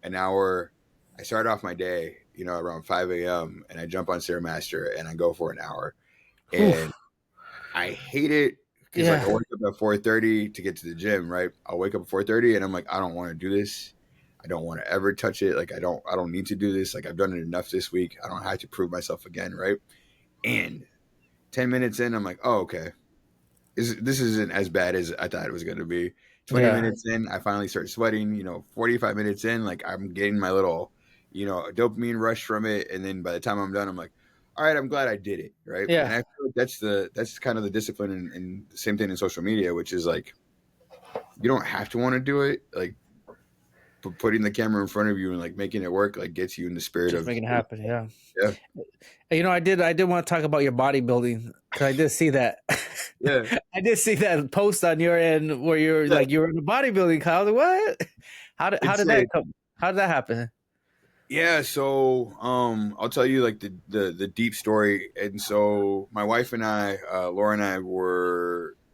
An hour. I start off my day, around 5 a.m. and I jump on Stairmaster and I go for an hour. Oof. And I hate it because like I Yeah, wake up at 4:30 to get to the gym, right? I'll wake up at 4:30 and I'm like, I don't want to do this. I don't want to ever touch it. Like I don't need to do this. Like I've done it enough this week. I don't have to prove myself again, right? And 10 minutes in, I'm like, oh, okay. This isn't as bad as I thought it was going to be. 20 yeah, minutes in, I finally start sweating. 45 minutes in, like I'm getting my little, dopamine rush from it. And then by the time I'm done, I'm like, all right, I'm glad I did it. Right. And yeah. I feel like that's kind of the discipline and the same thing in social media, which is like, you don't have to want to do it. Like putting the camera in front of you and like making it work, like gets you in the spirit Just of, making it happen. Yeah. yeah, You know, I did want to talk about your bodybuilding because I did see that. yeah, I did see that post on your end where you're yeah. like you were in the bodybuilding. I was like, what? How It's did like, that come? How did that happen? yeah, so I'll tell you like the deep story. And so my wife and I, Laura and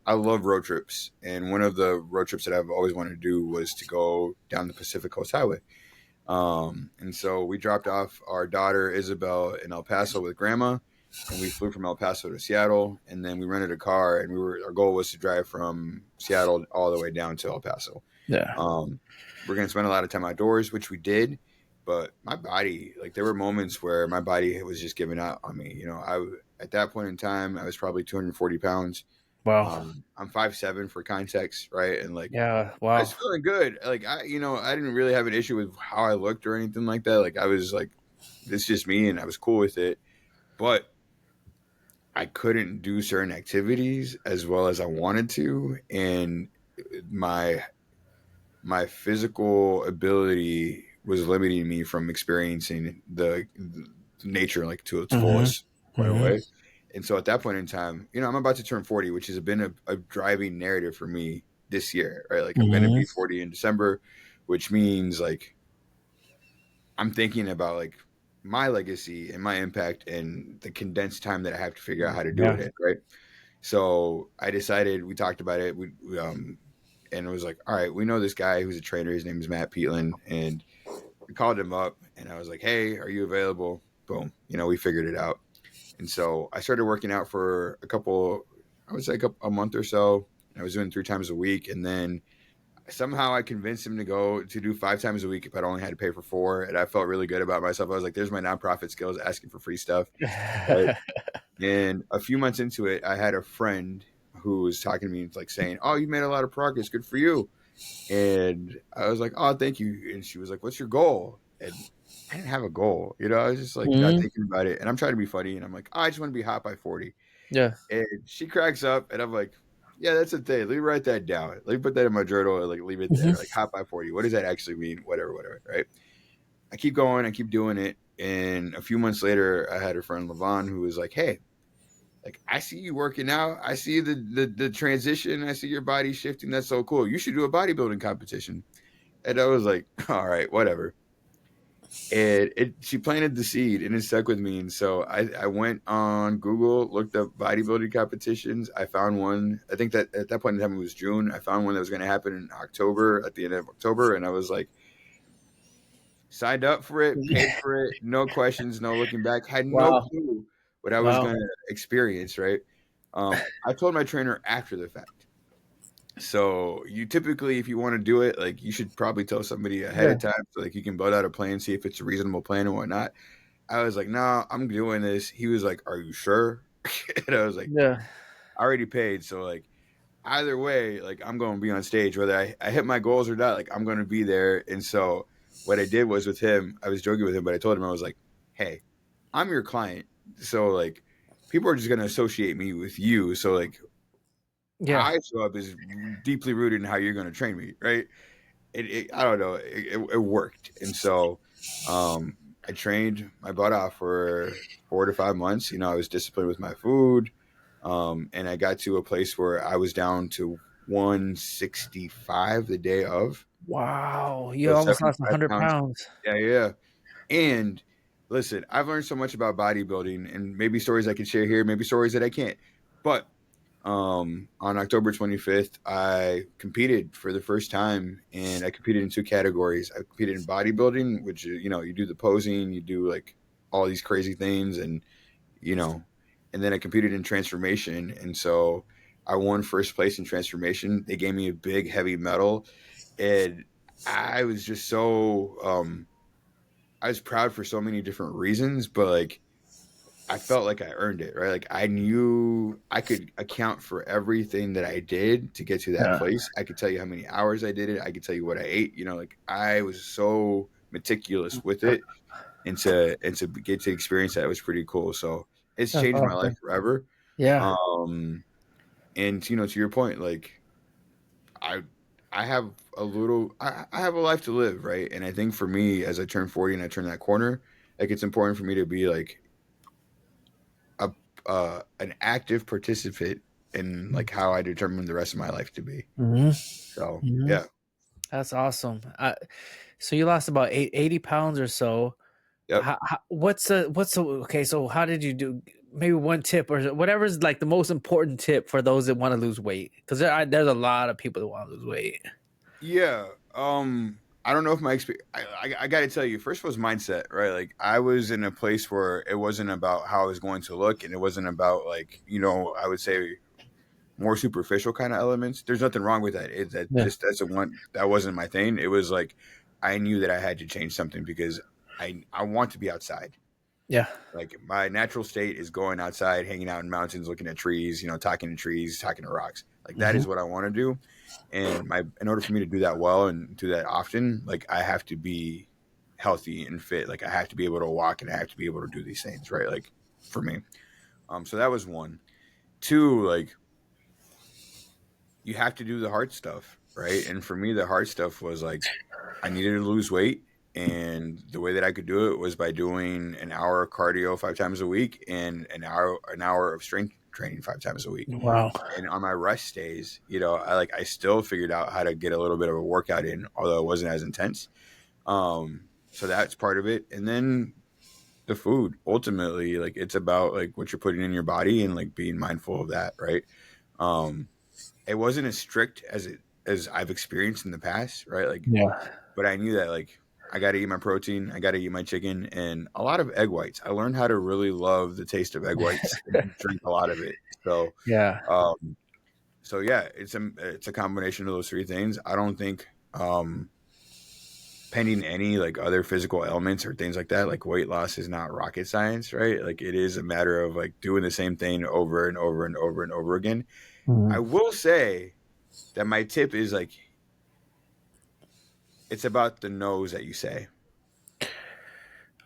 I love road trips, and one of the road trips that I've always wanted to do was to go down the Pacific Coast Highway. And so we dropped off our daughter Isabel in El Paso with grandma, and we flew from El Paso to Seattle, and then we rented a car, and our goal was to drive from Seattle all the way down to El Paso. Yeah. Um, we're gonna spend a lot of time outdoors, which we did. But my body, like there were moments where my body was just giving out on me. At that point in time, I was probably 240 pounds. Wow. I'm 5'7" for context, right? And like Yeah. I Wow. was feeling good. Like I didn't really have an issue with how I looked or anything like that. Like I was like, this is just me, and I was cool with it. But I couldn't do certain activities as well as I wanted to, and my my physical ability was limiting me from experiencing the nature like to its Mm-hmm. fullest point of Mm-hmm. way. And so at that point in time, I'm about to turn 40, which has been a driving narrative for me this year, right? Like I'm going to Mm-hmm. be 40 in December, which means like I'm thinking about like my legacy and my impact and the condensed time that I have to figure out how to do Yeah. it in, right? So I decided, we talked about it, and it was like, all right, we know this guy who's a trainer. His name is Matt Peatland, and we called him up, and I was like, hey, are you available? Boom, we figured it out. And so I started working out for I would say a month or so. I was doing 3 times a week, and then somehow I convinced him to go to do 5 times a week if I'd only had to pay for four. And I felt really good about myself. I was like, there's my nonprofit skills, asking for free stuff. Right. And a few months into it, I had a friend who was talking to me, like saying, oh, you made a lot of progress. Good for you. And I was like, oh, thank you. And she was like, what's your goal? And I didn't have a goal. I was just like not Mhm. thinking about it. And I'm trying to be funny. And I'm like, oh, I just want to be hot by 40. Yeah. And she cracks up, and I'm like, yeah, that's a thing. Let me write that down. Let me put that in my journal and like leave it Mhm. there. Like hot by 40. What does that actually mean? Whatever, whatever. Right. I keep going. I keep doing it. And a few months later, I had a friend, Levon, who was like, hey, like I see you working out. I see the transition. I see your body shifting. That's so cool. You should do a bodybuilding competition. And I was like, all right, whatever. And she planted the seed, and it stuck with me. And so I went on Google, looked up bodybuilding competitions. I found one. I think that at that point in time it was June. I found one that was going to happen in October, at the end of October, and I was like, signed up for it, paid for it, no questions, no looking back. Had no Wow. clue what I was Wow. going to experience. Right. I told my trainer after the fact. So you typically, if you want to do it, like you should probably tell somebody ahead Yeah. of time, so like you can build out a plan, see if it's a reasonable plan and whatnot. I was like, "No, I'm doing this." He was like, "Are you sure?" And I was like, Yeah. "I already paid, so like either way, like I'm going to be on stage, whether I hit my goals or not. Like I'm going to be there." And so what I did was with him, I was joking with him, but I told him I was like, "Hey, I'm your client, so like people are just going to associate me with you. So like Yeah. how I show up is deeply rooted in how you're going to train me, right?" I don't know, it worked, and so um, I trained my butt off for 4 to 5 months. I was disciplined with my food, and I got to a place where I was down to 165 the day of, Wow. You so almost lost 75 100 pounds. pounds. Yeah, yeah. And listen, I've learned so much about bodybuilding, and maybe stories I can share here, maybe stories that I can't, but on October 25th, I competed for the first time, and I competed in two categories. I competed in bodybuilding, which you do the posing, you do like all these crazy things, you know, and then I competed in transformation, and so I won first place in transformation. They gave me a big heavy medal, and I was just so I was proud for so many different reasons, but like I felt like I earned it, right? Like I knew I could account for everything that I did to get to that Yeah. place. I could tell you how many hours I did it. I could tell you what I ate. Like I was so meticulous with it, and to get to experience that was pretty cool. So it's That's changed my life awesome. forever. Yeah. Um, and to your point, like I I have I have a life to live, right? And I think for me, as I turn 40 and I turn that corner, like it's important for me to be like a an active participant in like how I determine the rest of my life to be. Hmm. So Hmm. yeah, That's awesome. So you lost about 80 pounds or so. yep, Okay, so how did you do? Maybe one tip or whatever is like the most important tip for those that want to lose weight, because there's a lot of people that want to lose weight. yeah. I don't know if my experience. I got to tell you, first was mindset, right? Like I was in a place where it wasn't about how I was going to look, and it wasn't about like I would say more superficial kind of elements. There's nothing wrong with that. Yeah. That's a one that wasn't my thing. It was like I knew that I had to change something because I want to be outside. Yeah. Like my natural state is going outside, hanging out in mountains, looking at trees, talking to trees, talking to rocks. Like that Hmm. is what I want to do. And in order for me to do that well and do that often, like I have to be healthy and fit. Like I have to be able to walk and I have to be able to do these things, right? Like for me. So that was one. Two, like you have to do the hard stuff, right? And for me, the hard stuff was like I needed to lose weight, and the way that I could do it was by doing an hour of cardio 5 times a week and an hour of strength training 5 times a week. Wow. And on my rest days, I still figured out how to get a little bit of a workout in, although it wasn't as intense. So that's part of it. And then the food, ultimately, like it's about like what you're putting in your body and like being mindful of that, right? Um, it wasn't as strict as I've experienced in the past, right? Like, Yeah. but I knew that like I got to eat my protein, I got to eat my chicken, and a lot of egg whites. I learned how to really love the taste of egg whites and drink a lot of it. So, Yeah. um, so yeah, it's a combination of those three things. I don't think, pending any like other physical ailments or things like that, like weight loss is not rocket science, right? Like it is a matter of like doing the same thing over and over and over and over again. I Mhm. will say that my tip is like it's about the no's that you say,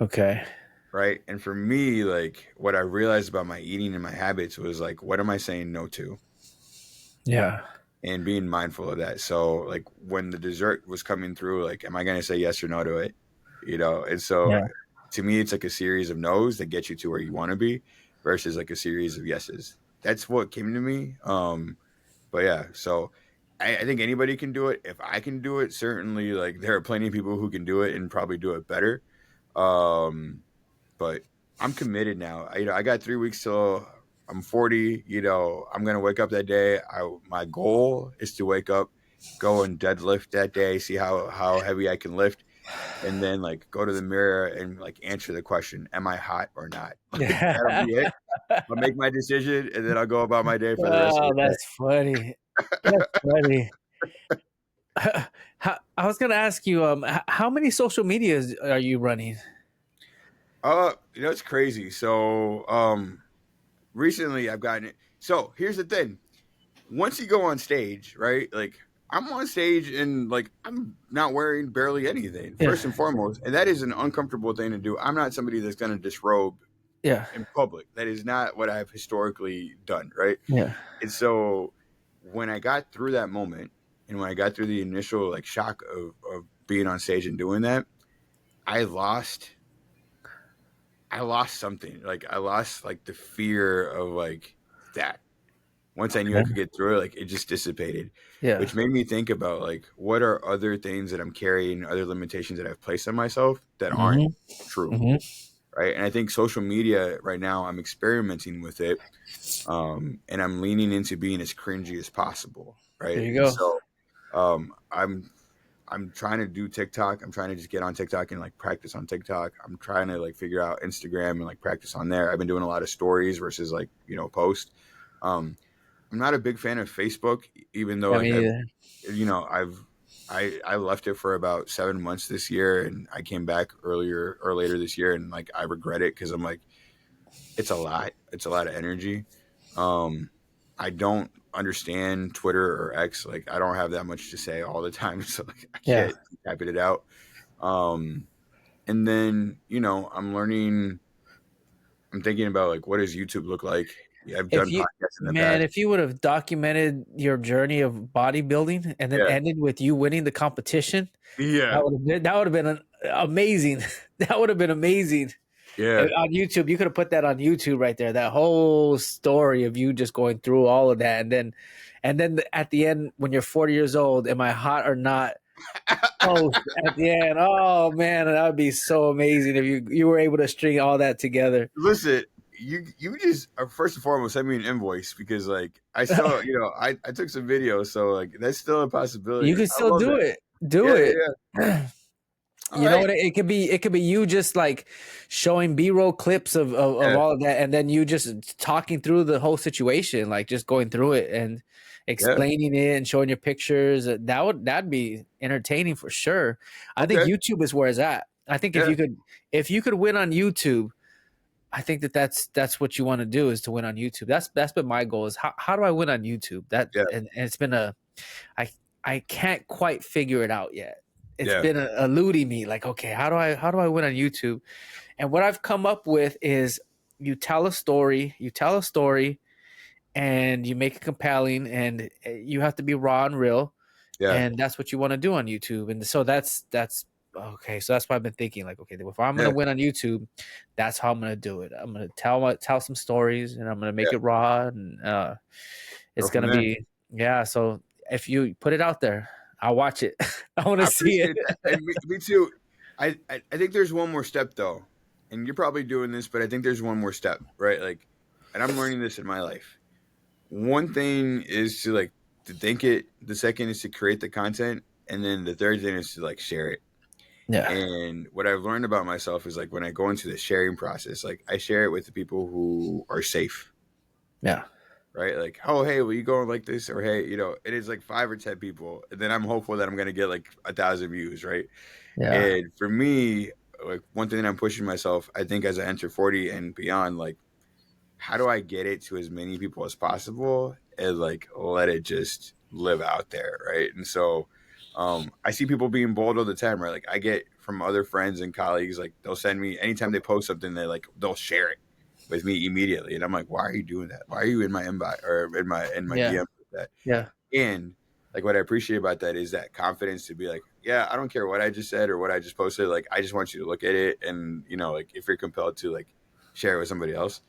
Okay. right? And for me, like what I realized about my eating and my habits was like, what am I saying no to? Yeah. And being mindful of that. So like when the dessert was coming through, like, am I going to say yes or no to it? And so Yeah. to me, it's like a series of no's that get you to where you want to be versus like a series of yeses. That's what came to me. But yeah, so I think anybody can do it. If I can do it, certainly like there are plenty of people who can do it and probably do it better. Um, but I'm committed now. I got 3 weeks till I'm 40. I'm gonna wake up that day. My goal is to wake up, go and deadlift that day, see how heavy I can lift, and then like go to the mirror and like answer the question, am I hot or not? Like that'll Yeah. be it. I'll make my decision and then I'll go about my day for the rest of Oh, the that's funny. That's funny. I was gonna ask you, how many social medias are you running? day. It's crazy. So recently I've gotten it. So here's the thing. Once you go on stage, right? Like I'm on stage and like I'm not wearing barely anything, Yeah. first and foremost. And that is an uncomfortable thing to do. I'm not somebody that's gonna disrobe Yeah. in public. That is not what I've historically done, right? Yeah. And so when I got through that moment and when I got through the initial like shock of being on stage and doing that, I lost I lost something. Like I lost like the fear of like that. Once I knew I Okay. could get through it, like it just dissipated, Yeah. which made me think about like what are other things that I'm carrying, other limitations that I've placed on myself that aren't Hmm. true, Hmm. right? And I think social media right now, I'm experimenting with it, and I'm leaning into being as cringy as possible, There right? you And go. so I'm trying to do TikTok. I'm trying to just get on TikTok and like practice on TikTok. I'm trying to like figure out Instagram and like practice on there. I've been doing a lot of stories versus like post. Um, I'm not a big fan of Facebook, even though I like mean, I left it for about 7 months this year, and I came back earlier or later this year, and like I regret it because I'm like it's a lot. It's a lot of energy. Um, I don't understand Twitter or X. Like I don't have that much to say all the time, so like I yeah. can't keep typing it out. Um, and then I'm learning. I'm thinking about like what does YouTube look like. Yeah, I've If done you, podcasts in the man, past. if you would have documented your journey of bodybuilding and then Yeah, ended with you winning the competition, yeah, that would have been amazing. That would have been amazing. yeah. On YouTube, you could have put that on YouTube right there. That whole story of you just going through all of that, and then at the end, when you're 40 years old, am I hot or not? Oh, at the end, oh man, that would be so amazing if you were able to string all that together. Listen, you just first and foremost send me an invoice because like I still I took some videos, so like that's still a You possibility. can I still love do that. it. Do Yeah, yeah, it. yeah. All You know right. what? It could be you just like showing B-roll clips of Yeah, all of that, and then you just talking through the whole situation, like just going through it and yeah. explaining it and showing your pictures. That'd be entertaining for sure. I think Okay. YouTube is where it's at. I think Yeah, if you could win on YouTube, I think that's what you want to do is to win on YouTube. That's been my goal is how do I win on YouTube? That yeah, and it's been I I can't quite figure it out yet. It's yeah, been eluding me. Like, okay, how do I win on YouTube? And what I've come up with is you tell a story, and you make it compelling, and you have to be raw and real, yeah. and that's what you want to do on YouTube. And so that's okay, so that's why I've been thinking. Like, okay, if I'm gonna Yeah, win on YouTube, that's how I'm gonna do it. I'm gonna tell some stories, and I'm gonna make yeah. it raw, and Go it's from gonna there. be yeah. So if you put it out there, I'll watch it. I want to I see it. appreciate that, and me too. I think there's one more step though, and you're probably doing this, but I think there's one more step, right? Like, and I'm learning this in my life. One thing is to like to think it. The second is to create the content, and then the third thing is to like share it. Yeah, And what I've learned about myself is like when I go into the sharing process, like I share it with the people who are safe, yeah, right? Like, oh, hey, will you go like this? Or hey, it is like 5 or 10 people. And then I'm hopeful that I'm going to get like 1,000 views, right? yeah, And for me, like one thing that I'm pushing myself, I think as I enter 40 and beyond, like, how do I get it to as many people as possible and like let it just live out there, right? And so I see people being bold all the time, right? Like I get from other friends and colleagues, like they'll send me anytime they post something, they like they'll share it with me immediately, and I'm like, why are you doing that? Why are you in my inbox or in my yeah, DM with that? yeah, And like what I appreciate about that is that confidence to be like, yeah, I don't care what I just said or what I just posted. Like I just want you to look at it and like if you're compelled to like share it with somebody else.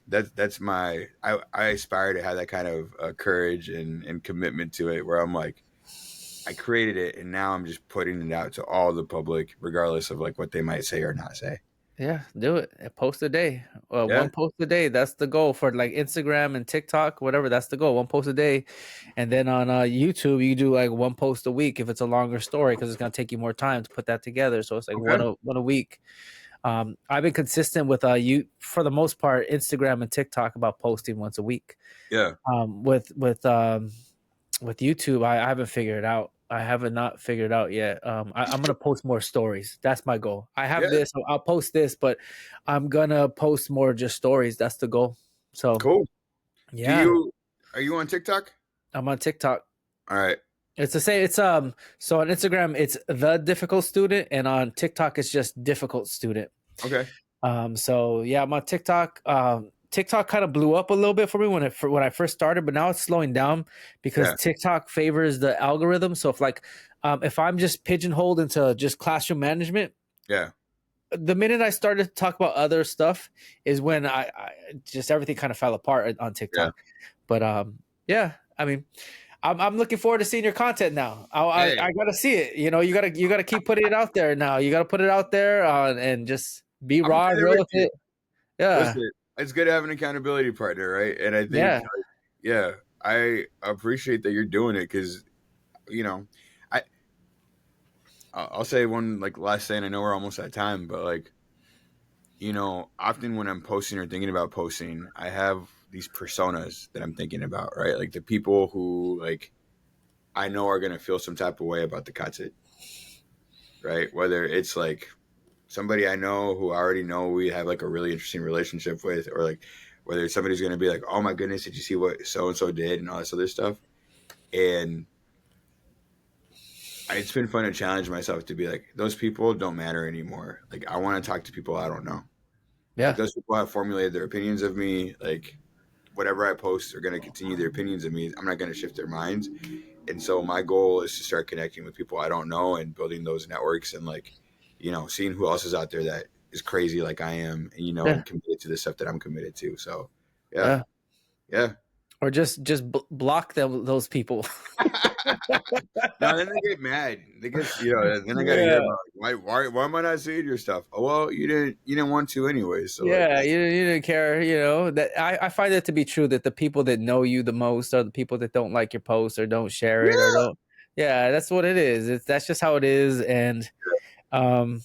That's I aspire to have that kind of courage and commitment to it where I'm like I created it and now I'm just putting it out to all the public regardless of like what they might say or not say. yeah. Do it. Post a day. Yeah. One post a day. That's the goal for like Instagram and TikTok, whatever. That's the goal. One post a day, and then on YouTube, you do like one post a week if it's a longer story because it's gonna take you more time to put that together. So it's like Okay. one a week. I've been consistent with you for the most part, Instagram and TikTok about posting once a week. Yeah. With YouTube, I haven't figured it out. I haven't not figured it out yet. I'm gonna post more stories. That's my goal. I have Yeah. this. I'll post this, but I'm gonna post more just stories. That's the goal. So Cool. Do yeah, you are you on TikTok? I'm on TikTok. All right. It's the same. It's so on Instagram it's the difficult student, and on TikTok it's just difficult student. Okay. So yeah, I'm on TikTok. TikTok kind of blew up a little bit for me when I first started, but now it's slowing down because Yeah. TikTok favors the algorithm. So if I'm just pigeonholed into just classroom management, Yeah. the minute I started to talk about other stuff is when I just everything kind of fell apart on Yeah. TikTok. But yeah, I mean, I'm looking forward to seeing your content now. Hey, I gotta see it. You gotta keep putting it out there now. You gotta put it out there and just be I'm gonna raw say and that real with with you. it. Yeah, Listen, it's good to have an accountability partner, right? And I think, yeah, like, yeah, I appreciate that you're doing it because you know, I I'll say one like last thing. I know we're almost at time, but like often when I'm posting or thinking about posting, I have these personas that I'm thinking about, right? Like the people who like I know are gonna feel some type of way about the content, right? Whether it's like somebody I know who I already know we have like a really interesting relationship with, or like whether it's somebody's going to be like, oh my goodness, did you see what so and so did and all this other stuff. And it's been fun to challenge myself to be like, those people don't matter anymore. Like, I want to talk to people I don't know. Like, yeah, those people have formulated their opinions of me. Like, whatever I post are going to continue their opinions of me. I'm not going to shift their minds. And so my goal is to start connecting with people I don't know and building those networks and like, seeing who else is out there that is crazy like I am and yeah, and committed to the stuff that I'm committed to. So yeah. yeah. Yeah. Or just block those people. No, then they get mad. They get then I gotta hear Yeah, about like, why am I not seeing your stuff? Oh well, you didn't want to anyway. So like yeah. You didn't care. That I find it to be true that the people that know you the most are the people that don't like your post or don't share it or yeah. don't. Yeah, that's what it is. That's just how it is, and um,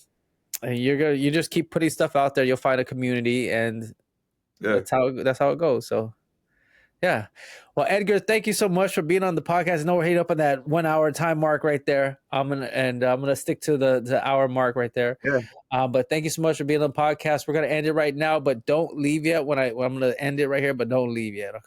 and you just keep putting stuff out there. You'll find a community, and Yeah. that's how it goes. So yeah. Well, Edgar, thank you so much for being on the podcast. I know we're hitting up on that 1 hour time mark right there. I'm gonna stick to the hour mark right there. Yeah. But thank you so much for being on the podcast. We're gonna end it right now, but don't leave yet. When I'm gonna end it right here, but don't leave yet. Okay.